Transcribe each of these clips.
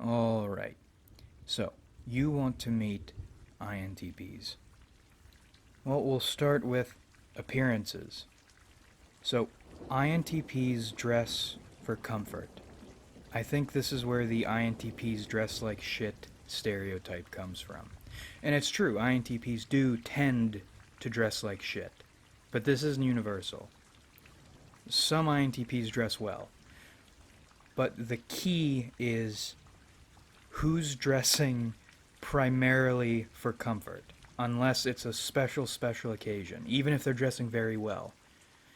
Alright, so you want to meet INTPs. Well, we'll start with appearances. So, INTPs dress for comfort. I think this is where the INTPs dress like shit stereotype comes from. And it's true, INTPs do tend to dress like shit. But this isn't universal. Some INTPs dress well. But the key is who's dressing primarily for comfort, unless it's a special occasion, even if they're dressing very well.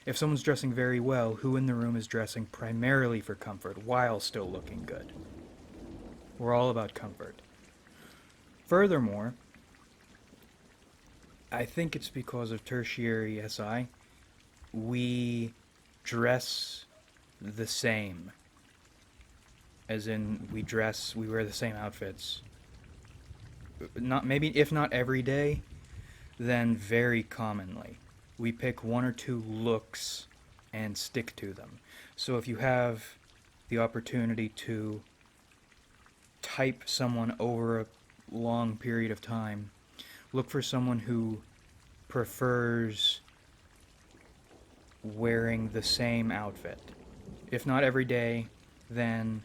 If someone's dressing very well, who in the room is dressing primarily for comfort while still looking good? We're all about comfort. Furthermore, I think it's because of tertiary SI, we dress the same. As in, we wear the same outfits. If not every day, then very commonly. We pick one or two looks and stick to them. So if you have the opportunity to type someone over a long period of time, look for someone who prefers wearing the same outfit. If not every day, then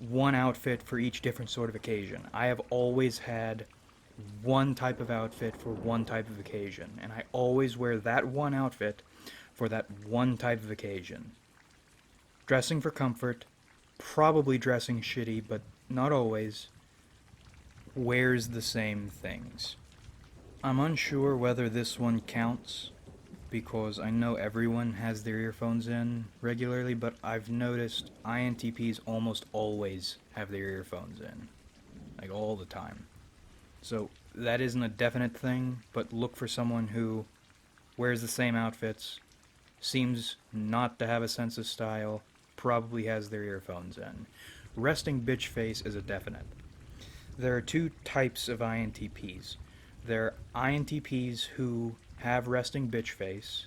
one outfit for each different sort of occasion. I have always had one type of outfit for one type of occasion, and I always wear that one outfit for that one type of occasion. Dressing for comfort, probably dressing shitty, but not always, wears the same things. I'm unsure whether this one counts, because I know everyone has their earphones in regularly, but I've noticed INTPs almost always have their earphones in. Like, all the time. So, that isn't a definite thing, but look for someone who wears the same outfits, seems not to have a sense of style, probably has their earphones in. Resting bitch face is a definite. There are two types of INTPs. There are INTPs who have resting bitch face,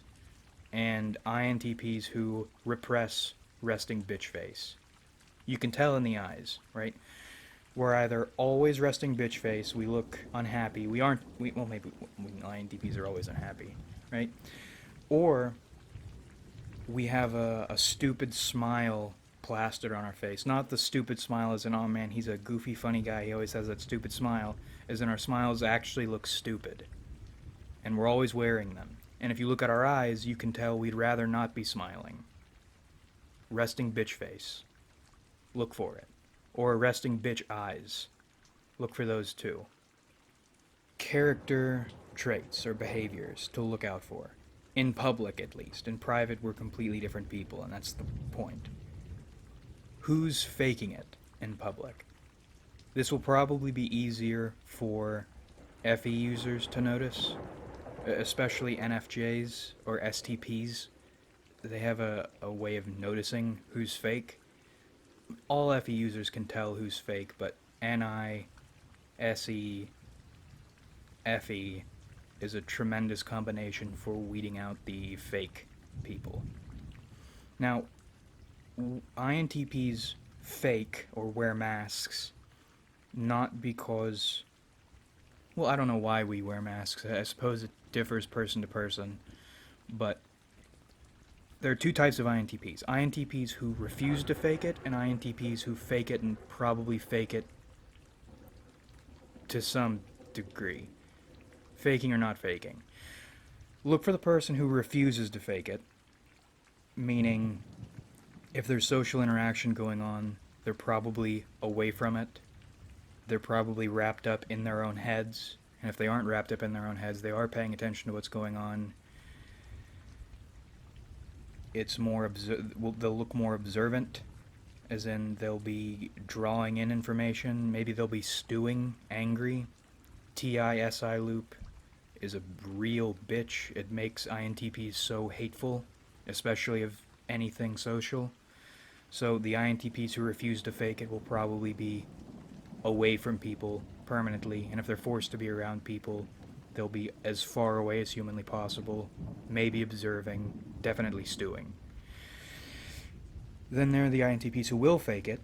and INTPs who repress resting bitch face. You can tell in the eyes, right? We're either always resting bitch face, we look unhappy, INTPs are always unhappy, right? Or we have a stupid smile plastered on our face. Not the stupid smile as in, oh man, he's a goofy funny guy, he always has that stupid smile, as in our smiles actually look stupid. And we're always wearing them. And if you look at our eyes, you can tell we'd rather not be smiling. Resting bitch face. Look for it. Or resting bitch eyes. Look for those too. Character traits or behaviors to look out for. In public, at least. In private, we're completely different people, and that's the point. Who's faking it in public? This will probably be easier for FE users to notice, especially NFJs or STPs. They have a way of noticing who's fake. All FE users can tell who's fake, but NI, SE, FE is a tremendous combination for weeding out the fake people. Now, INTPs fake or wear masks not because... Well, I don't know why we wear masks. I suppose it differs person to person, but there are two types of INTPs. INTPs who refuse to fake it, and INTPs who fake it and probably fake it to some degree. Faking or not faking. Look for the person who refuses to fake it, meaning if there's social interaction going on, they're probably away from it. They're probably wrapped up in their own heads, and if they aren't wrapped up in their own heads, they are paying attention to what's going on. It's more they'll look more observant, as in they'll be drawing in information. Maybe they'll be stewing, angry. TI-SI loop is a real bitch. It makes INTPs so hateful, especially of anything social. So the INTPs who refuse to fake it will probably be away from people permanently, and if they're forced to be around people, they'll be as far away as humanly possible, maybe observing, definitely stewing. Then there are the INTPs who will fake it,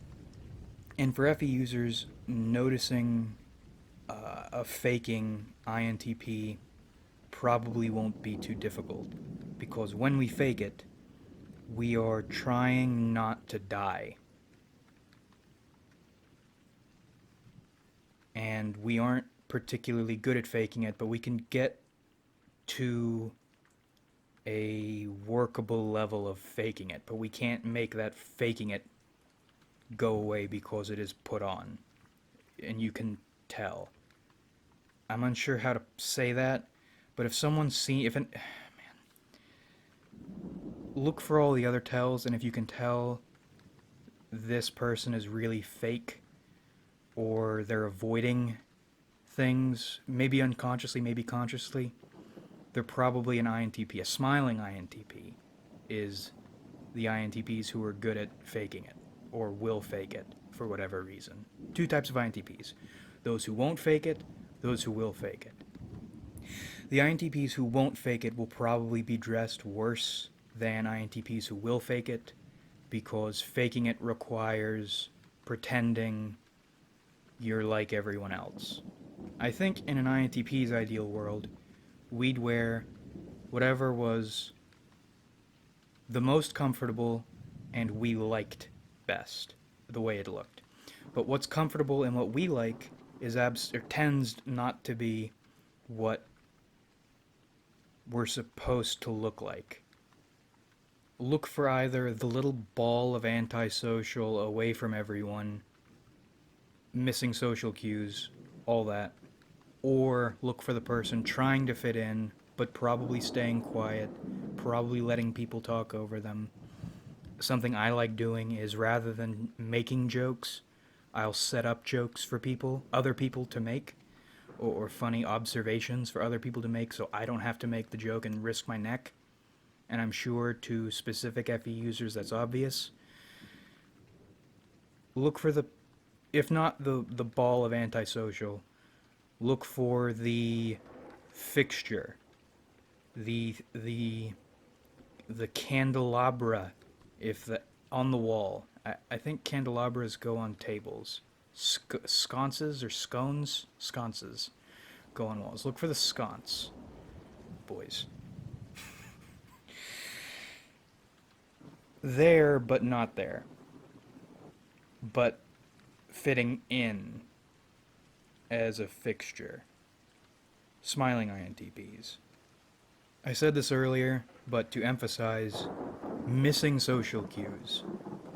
And for FE users, noticing a faking INTP probably won't be too difficult, because when we fake it, we are trying not to die. And we aren't particularly good at faking it, but we can get to a workable level of faking it, but we can't make that faking it go away because it is put on. And you can tell. I'm unsure how to say that, but if someone's seen, if an, look for all the other tells, and if you can tell this person is really fake, or they're avoiding things, maybe unconsciously, maybe consciously, they're probably an INTP. A smiling INTP is the INTPs who are good at faking it, or will fake it for whatever reason. Two types of INTPs: those who won't fake it, those who will fake it. The INTPs who won't fake it will probably be dressed worse than INTPs who will fake it, because faking it requires pretending you're like everyone else. I think in an INTP's ideal world, we'd wear whatever was the most comfortable and we liked best, the way it looked. But what's comfortable and what we like is tends not to be what we're supposed to look like. Look for either the little ball of antisocial, away from everyone, missing social cues, all that, or look for the person trying to fit in, but probably staying quiet, probably letting people talk over them. Something I like doing is, rather than making jokes, I'll set up jokes for other people to make, or funny observations for other people to make, so I don't have to make the joke and risk my neck. And I'm sure to specific FE users that's obvious. Look for if not the ball of antisocial, look for the fixture, the candelabra, on the wall. I think candelabras go on tables. Sconces or scones? Sconces go on walls. Look for the sconce, boys. There, but not there. But fitting in as a fixture. Smiling INTPs. I said this earlier, but to emphasize, missing social cues.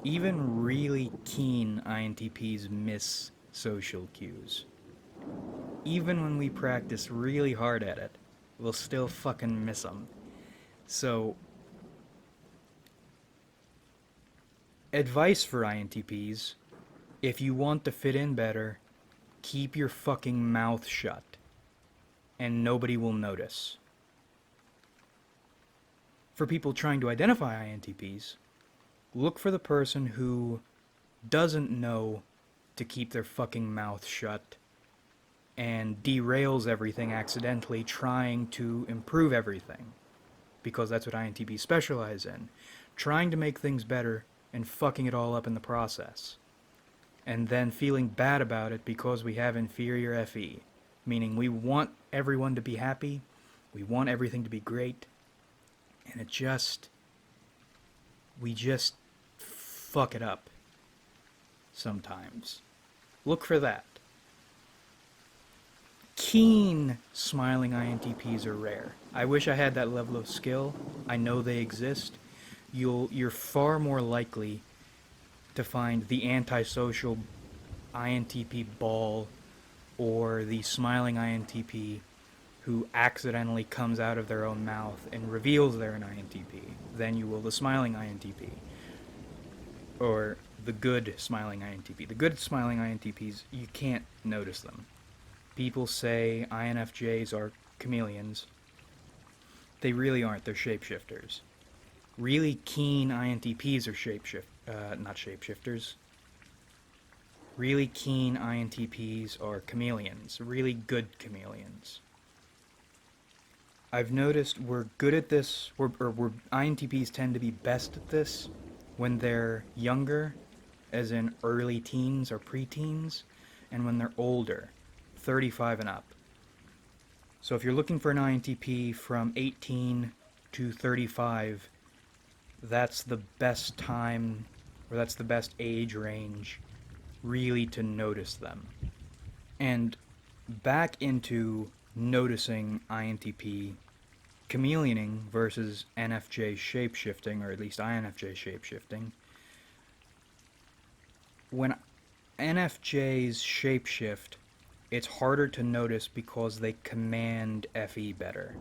Even really keen INTPs miss social cues. Even when we practice really hard at it, we'll still fucking miss them. So, advice for INTPs: if you want to fit in better, keep your fucking mouth shut, and nobody will notice. For people trying to identify INTPs, look for the person who doesn't know to keep their fucking mouth shut and derails everything accidentally, trying to improve everything, because that's what INTPs specialize in, trying to make things better and fucking it all up in the process, and then feeling bad about it because we have inferior FE, meaning we want everyone to be happy, we want everything to be great, and we just fuck it up sometimes. Look for that. Keen smiling INTPs are rare. I wish I had that level of skill. I know they exist. You're far more likely to find the antisocial INTP ball or the smiling INTP who accidentally comes out of their own mouth and reveals they're an INTP than you will the smiling INTP. Or the good smiling INTP. The good smiling INTPs, you can't notice them. People say INFJs are chameleons. They really aren't, they're shapeshifters. Really keen INTPs are not shapeshifters. Really keen INTPs are chameleons, really good chameleons. I've noticed we're good at this, INTPs tend to be best at this when they're younger, as in early teens or preteens, and when they're older, 35 and up. So if you're looking for an INTP from 18 to 35, that's the best time, or that's the best age range, really to notice them. And back into noticing INTP chameleoning versus NFJ shapeshifting, or at least INFJ shapeshifting. When NFJs shapeshift, it's harder to notice because they command FE better.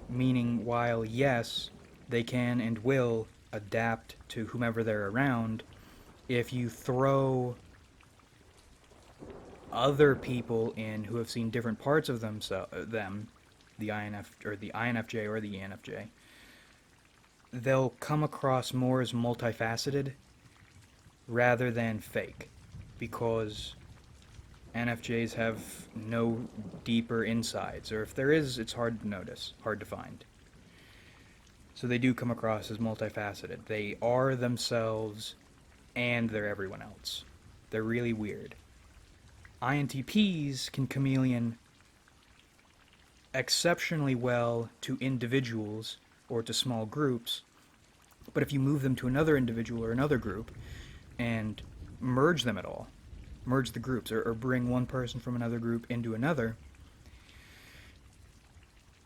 Meaning, while yes, they can and will adapt to whomever they're around, if you throw other people in who have seen different parts of them, the INFJ or the ENFJ, they'll come across more as multifaceted rather than fake, because NFJs have no deeper insides, or if there is, it's hard to notice, hard to find. So they do come across as multifaceted. They are themselves and they're everyone else. They're really weird. INTPs can chameleon exceptionally well to individuals or to small groups, but if you move them to another individual or another group and merge them at all, merge the groups, or bring one person from another group into another,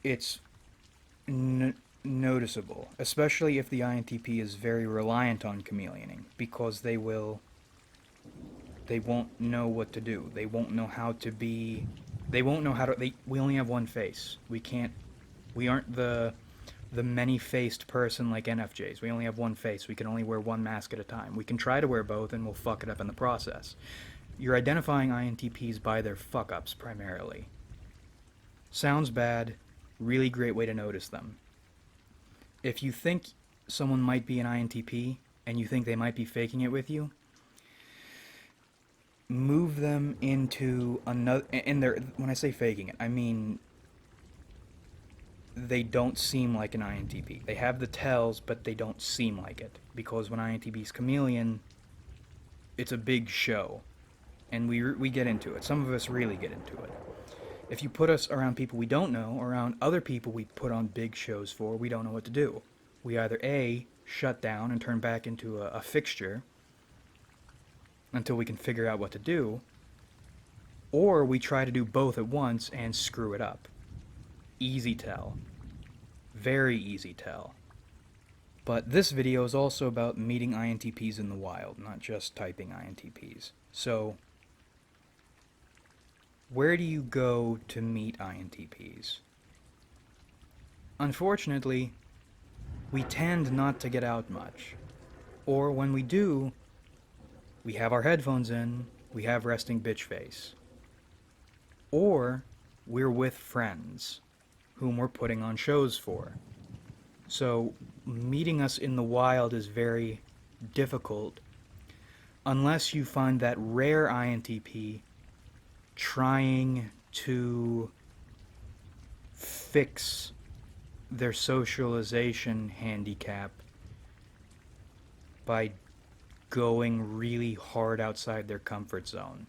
it's noticeable, especially if the INTP is very reliant on chameleoning, because they won't know what to do. They won't know how to be. They won't know how to. We only have one face. We aren't the many-faced person like NFJs. We only have one face. We can only wear one mask at a time. We can try to wear both, and we'll fuck it up in the process. You're identifying INTPs by their fuck-ups primarily. Sounds bad. Really great way to notice them. If you think someone might be an INTP and you think they might be faking it with you, move them into another. And when I say faking it, I mean they don't seem like an INTP. They have the tells, but they don't seem like it. Because when INTPs chameleon, it's a big show. And we get into it. Some of us really get into it. If you put us around people we don't know, or around other people we put on big shows for, we don't know what to do. We either A, shut down and turn back into a fixture until we can figure out what to do, or we try to do both at once and screw it up. Easy tell. Very easy tell. But this video is also about meeting INTPs in the wild, not just typing INTPs. So, where do you go to meet INTPs? Unfortunately, we tend not to get out much. Or when we do, we have our headphones in, we have resting bitch face. Or we're with friends whom we're putting on shows for. So meeting us in the wild is very difficult unless you find that rare INTP trying to fix their socialization handicap by going really hard outside their comfort zone.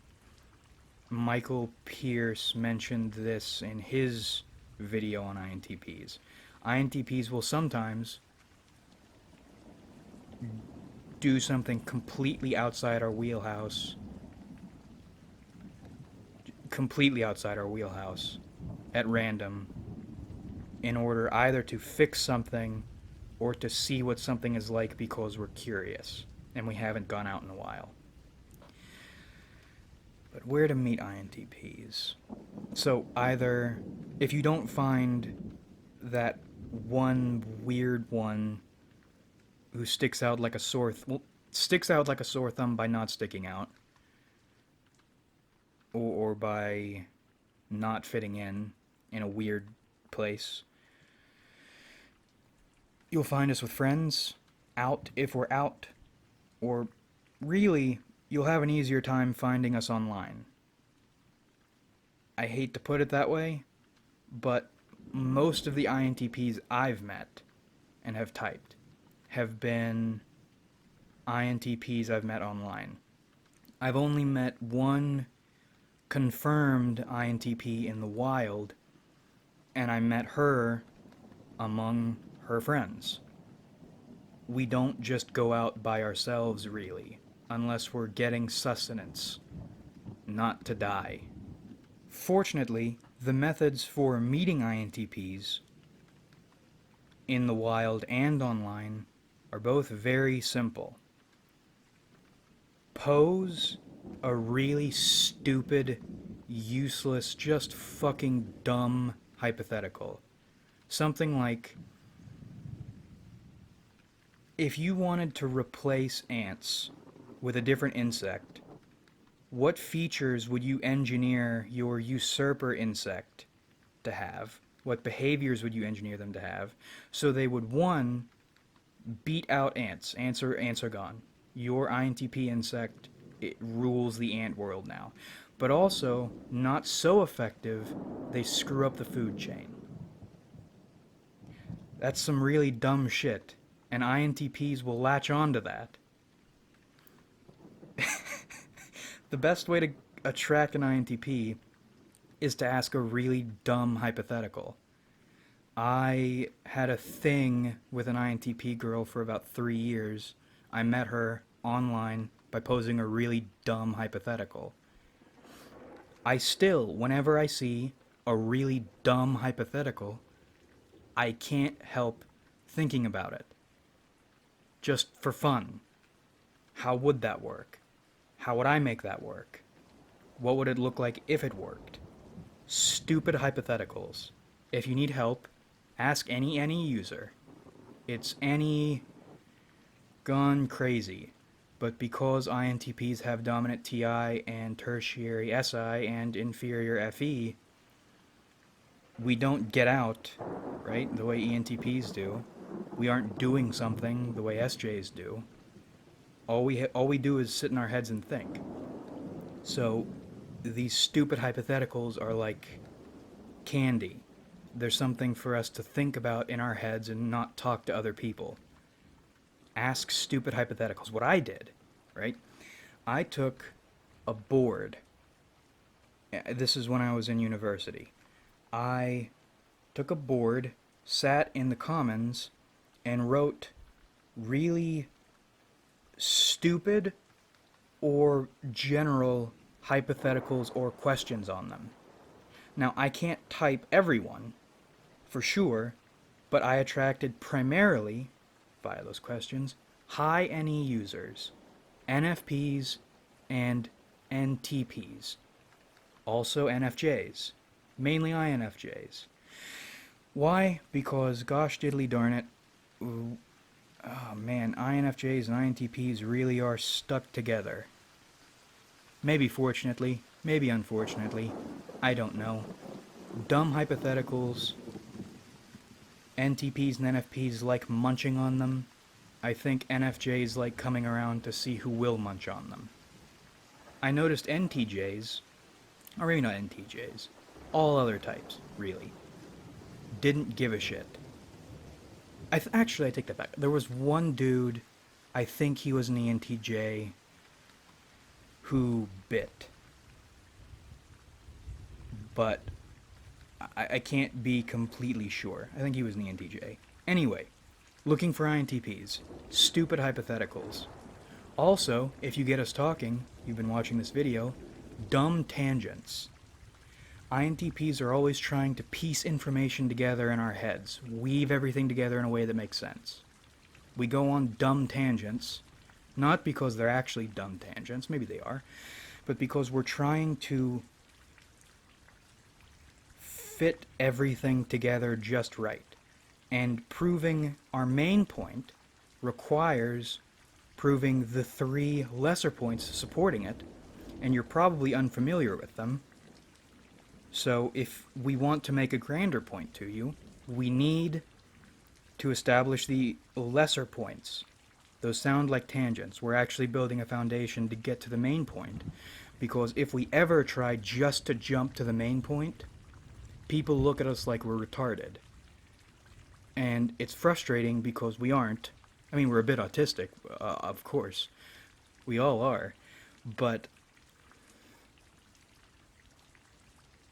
Michael Pierce mentioned this in his video on INTPs. INTPs will sometimes do something completely outside our wheelhouse at random in order either to fix something or to see what something is like because we're curious and we haven't gone out in a while. But where to meet INTPs? So either, if you don't find that one weird one who sticks out like a sore thumb by not sticking out, or by not fitting in a weird place, you'll find us with friends, out if we're out, or really, you'll have an easier time finding us online. I hate to put it that way, but most of the INTPs I've met and have typed have been INTPs I've met online. I've only met one confirmed INTP in the wild, and I met her among her friends. We don't just go out by ourselves, really, unless we're getting sustenance, not to die. Fortunately, the methods for meeting INTPs in the wild and online are both very simple. Pose a really stupid, useless, just fucking dumb hypothetical. Something like, if you wanted to replace ants with a different insect, what features would you engineer your usurper insect to have? What behaviors would you engineer them to have so they would, one, beat out ants? Ants are gone. Your INTP insect, it rules the ant world now. But also, not so effective, they screw up the food chain. That's some really dumb shit, and INTPs will latch on to that. The best way to attract an INTP is to ask a really dumb hypothetical. I had a thing with an INTP girl for about 3 years. I met her online by posing a really dumb hypothetical. I still, whenever I see a really dumb hypothetical, I can't help thinking about it. Just for fun. How would that work? How would I make that work? What would it look like if it worked? Stupid hypotheticals. If you need help, ask any user. It's any gone crazy. But because INTPs have dominant TI and tertiary SI and inferior FE, we don't get out, right, the way ENTPs do. We aren't doing something the way SJs do. All we do is sit in our heads and think. So these stupid hypotheticals are like candy. There's something for us to think about in our heads and not talk to other people. Ask stupid hypotheticals. What I did, right? I took a board. This is when I was in university. I took a board, sat in the Commons, and wrote really stupid or general hypotheticals or questions on them. Now, I can't type everyone, for sure, but I attracted primarily, via those questions, high NE users, NFPs, and NTPs. Also NFJs, mainly INFJs. Why? Because, gosh diddly darn it, oh man, INFJs and INTPs really are stuck together. Maybe fortunately, maybe unfortunately, I don't know. Dumb hypotheticals. NTPs and NFPs like munching on them. I think NFJs like coming around to see who will munch on them. I noticed NTJs, or maybe not NTJs, all other types, really, didn't give a shit. Actually, I take that back. There was one dude, I think he was an ENTJ, who bit. But I can't be completely sure. I think he was an ENTJ. Anyway, looking for INTPs. Stupid hypotheticals. Also, if you get us talking, you've been watching this video, dumb tangents. INTPs are always trying to piece information together in our heads, weave everything together in a way that makes sense. We go on dumb tangents, not because they're actually dumb tangents, maybe they are, but because we're trying to fit everything together just right. And proving our main point requires proving the 3 lesser points supporting it, and you're probably unfamiliar with them. So if we want to make a grander point to you, we need to establish the lesser points. Those sound like tangents. We're actually building a foundation to get to the main point, because if we ever try just to jump to the main point, people look at us like we're retarded. And it's frustrating because we aren't, I mean, we're a bit autistic, of course. We all are. But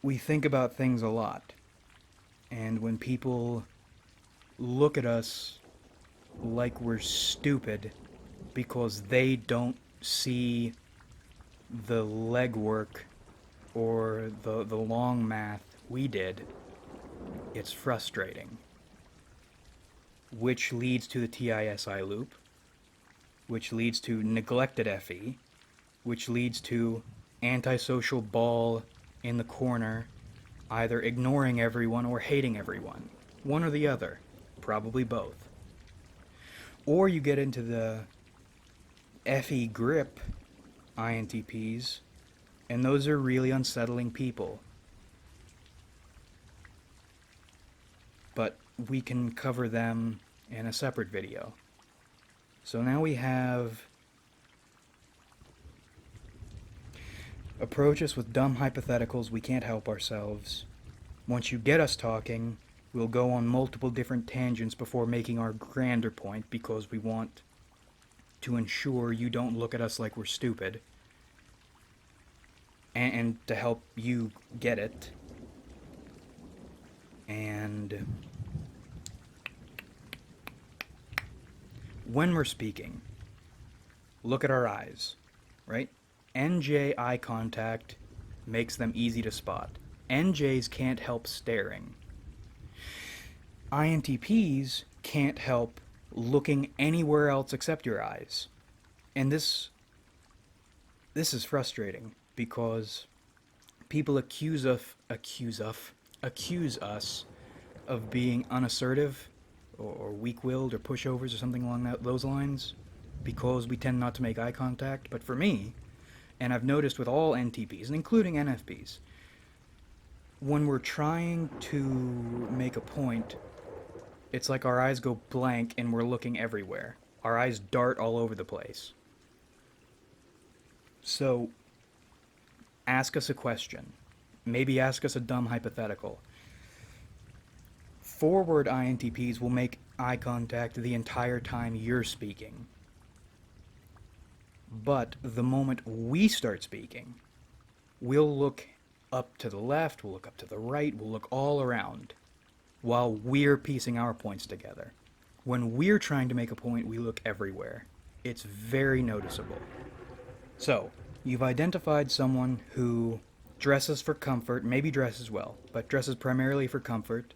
we think about things a lot. And when people look at us like we're stupid because they don't see the legwork or the long math we did, it's frustrating. Which leads to the TISI loop, which leads to neglected FE, which leads to antisocial ball in the corner, either ignoring everyone or hating everyone. One or the other. Probably both. Or you get into the FE grip INTPs, and those are really unsettling people. But we can cover them in a separate video. So now we have approach us with dumb hypotheticals, we can't help ourselves. Once you get us talking, we'll go on multiple different tangents before making our grander point because we want to ensure you don't look at us like we're stupid. And to help you get it. And when we're speaking, look at our eyes, right? NJ eye contact makes them easy to spot. NJs can't help staring. INTPs can't help looking anywhere else except your eyes. And this is frustrating because people accuse us of being unassertive or weak-willed or pushovers or something along those lines because we tend not to make eye contact. But for me, and I've noticed with all NTPs, and including NFPs, when we're trying to make a point, it's like our eyes go blank and we're looking everywhere. Our eyes dart all over the place. So, ask us a question. Maybe ask us a dumb hypothetical. Forward INTPs will make eye contact the entire time you're speaking. But the moment we start speaking, we'll look up to the left, we'll look up to the right, we'll look all around while we're piecing our points together. When we're trying to make a point, we look everywhere. It's very noticeable. So, you've identified someone who dresses for comfort, maybe dresses well, but dresses primarily for comfort,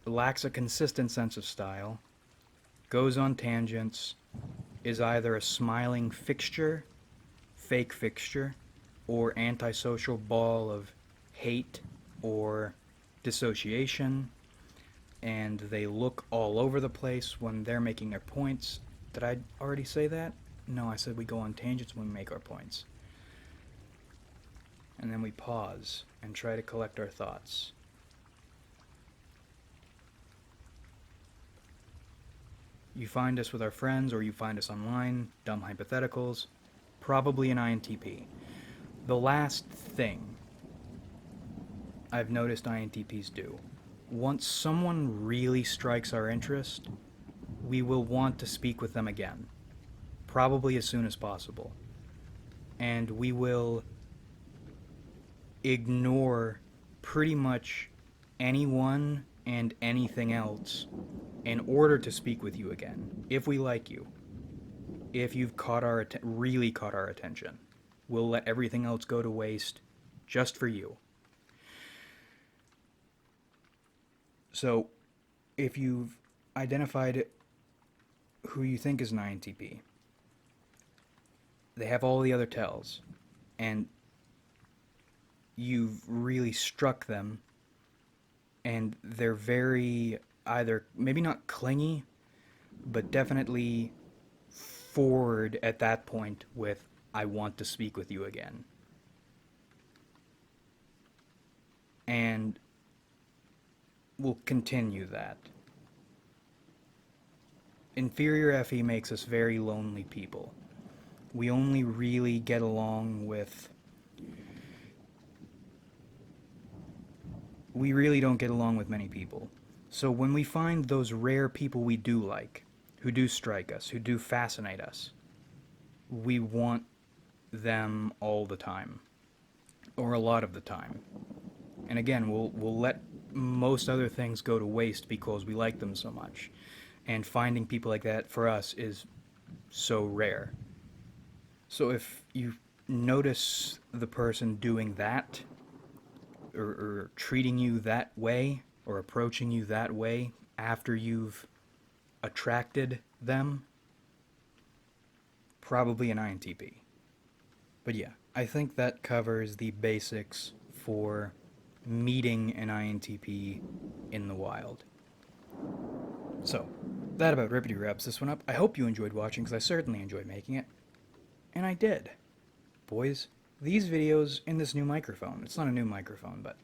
lacks a consistent sense of style, goes on tangents, is either a smiling fixture, fake fixture, or antisocial ball of hate or dissociation, and they look all over the place when they're making their points. Did I already say that? No, I said we go on tangents when we make our points. And then we pause and try to collect our thoughts. You find us with our friends or you find us online, dumb hypotheticals, probably an INTP. The last thing I've noticed INTPs do, once someone really strikes our interest, we will want to speak with them again, probably as soon as possible. And we will ignore pretty much anyone and anything else in order to speak with you again, if we like you. If you've really caught our attention, we'll let everything else go to waste just for you. So, if you've identified who you think is an INTP, they have all the other tells, and you've really struck them, and they're very either maybe not clingy, but definitely forward at that point with, I want to speak with you again. And we'll continue that. Inferior FE makes us very lonely people. We only really get along with... We really don't get along with many people. So when we find those rare people we do like, who do strike us, who do fascinate us. We want them all the time, or a lot of the time. And again, we'll let most other things go to waste because we like them so much. And finding people like that for us is so rare. So if you notice the person doing that, or treating you that way, or approaching you that way after you've attracted them, probably an INTP. But yeah, I think that covers the basics for meeting an INTP in the wild. So, that about rippity wraps this one up. I hope you enjoyed watching, because I certainly enjoyed making it. And I did. Boys, these videos in this new microphone, it's not a new microphone, but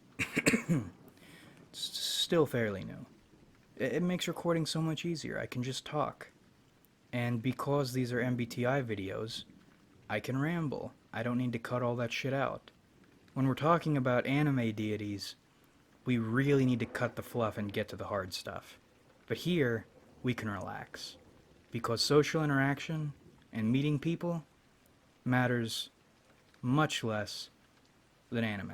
it's still fairly new. It makes recording so much easier. I can just talk. And because these are MBTI videos, I can ramble. I don't need to cut all that shit out. When we're talking about anime deities, we really need to cut the fluff and get to the hard stuff. But here, we can relax. Because social interaction and meeting people matters much less than anime.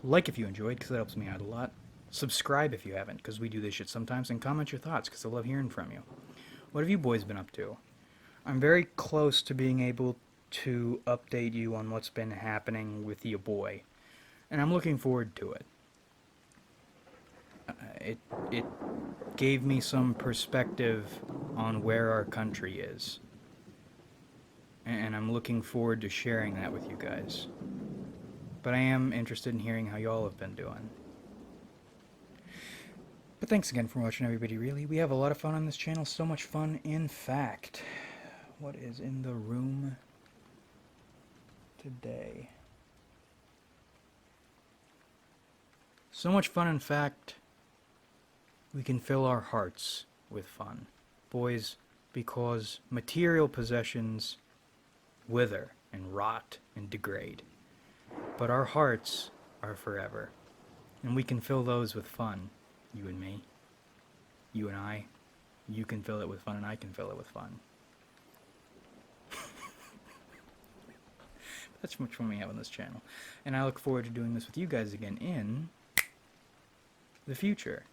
Like if you enjoyed, because that helps me out a lot. Subscribe if you haven't, because we do this shit sometimes, and comment your thoughts, because I love hearing from you. What have you boys been up to? I'm very close to being able to update you on what's been happening with your boy, and I'm looking forward to it. It gave me some perspective on where our country is, and I'm looking forward to sharing that with you guys. But I am interested in hearing how y'all have been doing. But thanks again for watching, everybody, really. We have a lot of fun on this channel, so much fun, in fact. What is in the room today? So much fun, in fact, we can fill our hearts with fun. Boys, because material possessions wither and rot and degrade. But our hearts are forever, and we can fill those with fun. You and me, you and I, you can fill it with fun, and I can fill it with fun. That's much fun we have on this channel, and I look forward to doing this with you guys again in the future.